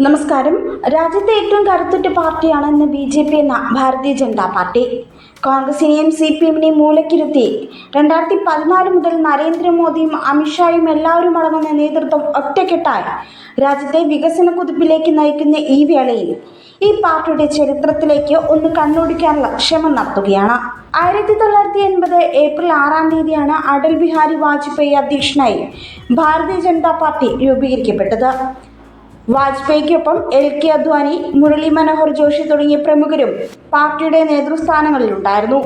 നമസ്കാരം. രാജ്യത്തെ ഏറ്റവും കരുത്തുറ്റ പാർട്ടിയാണെന്ന് BJP എന്ന ഭാരതീയ ജനതാ പാർട്ടി. കോൺഗ്രസിനെയും CPM-നെയും മൂലക്കിരുത്തി 2014 മുതൽ നരേന്ദ്രമോദിയും അമിത്ഷായും എല്ലാവരും അടങ്ങുന്ന നേതൃത്വം ഒറ്റക്കെട്ടായി രാജ്യത്തെ വികസന കുതിപ്പിലേക്ക് നയിക്കുന്ന ഈ വേളയിൽ ഈ പാർട്ടിയുടെ ചരിത്രത്തിലേക്ക് ഒന്ന് കണ്ണോടിക്കാനുള്ള ശ്രമം നടത്തുകയാണ്. 1980 ഏപ്രിൽ 6-ാം തീയതിയാണ് അടൽ ബിഹാരി വാജ്പേയി അധ്യക്ഷനായി ഭാരതീയ ജനതാ പാർട്ടി രൂപീകരിക്കപ്പെട്ടത്. വാജ്പേയിക്കൊപ്പം LK അദ്വാനി, മുരളി മനോഹർ ജോഷി തുടങ്ങിയ പ്രമുഖരും പാർട്ടിയുടെ നേതൃസ്ഥാനങ്ങളിലുണ്ടായിരുന്നു.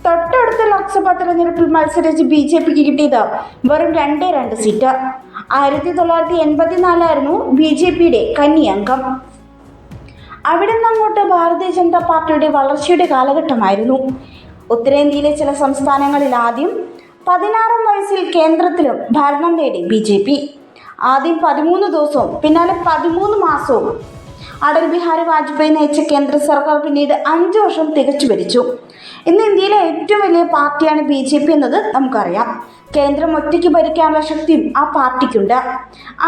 തൊട്ടടുത്ത ലോക്സഭാ തെരഞ്ഞെടുപ്പിൽ മത്സരിച്ച് BJPക്ക് കിട്ടിയത് വെറും 2 സീറ്റ്. 1984 BJPയുടെ കന്നി അംഗം. അവിടെ നിന്നങ്ങോട്ട് ഭാരതീയ ജനതാ പാർട്ടിയുടെ വളർച്ചയുടെ കാലഘട്ടമായിരുന്നു. ഉത്തരേന്ത്യയിലെ ചില സംസ്ഥാനങ്ങളിൽ ആദ്യം 16-ാം വയസ്സിൽ കേന്ദ്രത്തിലും ഭരണം നേടി BJP. ആദ്യം 13 ദിവസവും പിന്നാലെ 13 മാസവും അടൽ ബിഹാരി വാജ്പേയി നയിച്ച കേന്ദ്ര സർക്കാർ പിന്നീട് 5 വർഷം തികച്ചു ഭരിച്ചു. ഇന്ന് ഇന്ത്യയിലെ ഏറ്റവും വലിയ പാർട്ടിയാണ് BJP എന്നത് നമുക്കറിയാം. കേന്ദ്രം ഒറ്റയ്ക്ക് ഭരിക്കാനുള്ള ശക്തിയും ആ പാർട്ടിക്കുണ്ട്.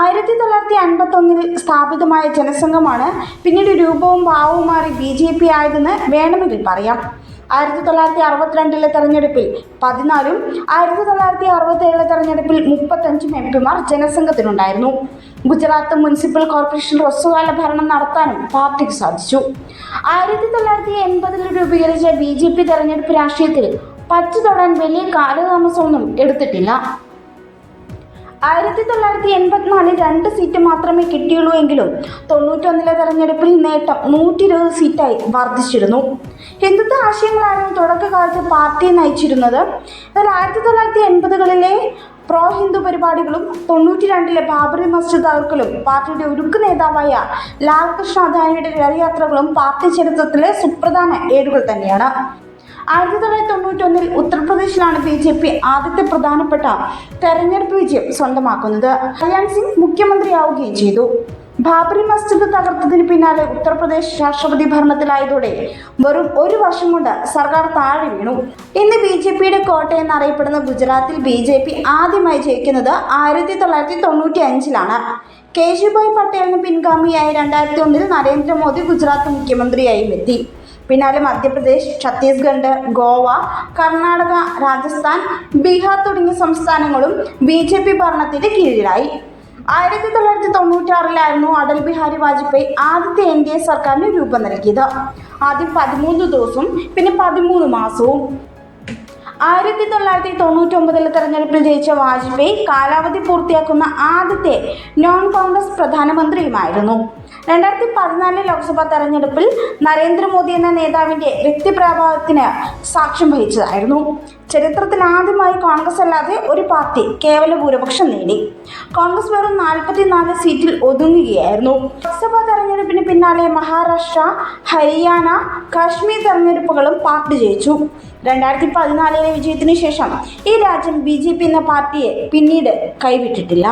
1951 സ്ഥാപിതമായ ജനസംഘമാണ് പിന്നീട് രൂപവും ഭാവവും മാറി BJP ആയതെന്ന് വേണമെങ്കിൽ പറയാം. 1962 തെരഞ്ഞെടുപ്പിൽ 14-ഉം 1967 തെരഞ്ഞെടുപ്പിൽ 35 MP-മാർ ജനസംഘത്തിനുണ്ടായിരുന്നു. ഗുജറാത്ത് മുനിസിപ്പൽ കോർപ്പറേഷൻ ഹ്രസ്വകാല ഭരണം നടത്താനും പാർട്ടിക്ക് സാധിച്ചു. 1980 രൂപീകരിച്ച BJP തെരഞ്ഞെടുപ്പ് രാഷ്ട്രീയത്തിൽ പച്ചു തൊടാൻ വലിയ കാലതാമസമൊന്നും എടുത്തിട്ടില്ല. 1984 2 സീറ്റ് മാത്രമേ കിട്ടിയുള്ളൂ എങ്കിലും 91 തെരഞ്ഞെടുപ്പിൽ നേട്ടം 120 സീറ്റായി വർദ്ധിച്ചിരുന്നു. ഹിന്ദുത്വ ആശയങ്ങളായിരുന്നു തുടക്കകാലത്ത് പാർട്ടിയെ നയിച്ചിരുന്നത്. എന്നാൽ 1980-കളിലെ പ്രോ ഹിന്ദു പരിപാടികളും 92-ലെ ബാബറി മസ്ജിദ് തകർക്കലും പാർട്ടിയുടെ ഉരുക്കു നേതാവായ ലാൽകൃഷ്ണ അദ്വാനിയുടെ രഥയാത്രകളും പാർട്ടി ചരിത്രത്തിലെ സുപ്രധാന ഏടുകൾ തന്നെയാണ്. 1991 ഉത്തർപ്രദേശിലാണ് BJP ആദ്യത്തെ പ്രധാനപ്പെട്ട തെരഞ്ഞെടുപ്പ് വിജയം സ്വന്തമാക്കുന്നത്. കല്യാൺ സിംഗ് മുഖ്യമന്ത്രിയാവുകയും ചെയ്തു. ബാബറി മസ്ജിദ് തകർത്തതിന് പിന്നാലെ ഉത്തർപ്രദേശ് രാഷ്ട്രപതി ഭരണത്തിലായതോടെ വെറും 1 വർഷം കൊണ്ട് സർക്കാർ താഴെ വീണു. ഇന്ന് BJPയുടെ കോട്ട എന്നറിയപ്പെടുന്ന ഗുജറാത്തിൽ BJP ആദ്യമായി ജയിക്കുന്നത് 1995-ലാണ്. കേശുഭായ് പട്ടേലിന് പിൻഗാമിയായി 2001 നരേന്ദ്രമോദി ഗുജറാത്ത് മുഖ്യമന്ത്രിയായും എത്തി. പിന്നാലെ മധ്യപ്രദേശ്, ഛത്തീസ്ഗഡ്, ഗോവ, കർണാടക, രാജസ്ഥാൻ, ബീഹാർ തുടങ്ങിയ സംസ്ഥാനങ്ങളും BJP ഭരണത്തിന്റെ കീഴിലായി. 1996-ലായിരുന്നു അടൽ ബിഹാരി വാജ്പേയി ആദ്യത്തെ NDA സർക്കാരിന് രൂപം നൽകിയത്. ആദ്യം 13 ദിവസവും പിന്നെ 13 മാസവും. 1999 തെരഞ്ഞെടുപ്പിൽ ജയിച്ച വാജ്പേയി കാലാവധി പൂർത്തിയാക്കുന്ന ആദ്യത്തെ നോൺ കോൺഗ്രസ് പ്രധാനമന്ത്രിയുമായിരുന്നു. 2014 ലോക്സഭാ തെരഞ്ഞെടുപ്പിൽ നരേന്ദ്രമോദി എന്ന നേതാവിന്റെ വ്യക്തിപ്രഭാവത്തിന് സാക്ഷ്യം വഹിച്ചതായിരുന്നു. ചരിത്രത്തിൽ ആദ്യമായി കോൺഗ്രസ് അല്ലാതെ ഒരു പാർട്ടി കേവല ഭൂരിപക്ഷം നേടി. കോൺഗ്രസ് വെറും 44 സീറ്റിൽ ഒതുങ്ങുകയായിരുന്നു. ലോക്സഭാ തെരഞ്ഞെടുപ്പിന് പിന്നാലെ മഹാരാഷ്ട്ര, ഹരിയാന, കാശ്മീർ തെരഞ്ഞെടുപ്പുകളും പാർട്ടി ജയിച്ചു. 2014-ലെ വിജയത്തിനു ശേഷം ഈ രാജ്യം BJP എന്ന പാർട്ടിയെ പിന്നീട് കൈവിട്ടിട്ടില്ല.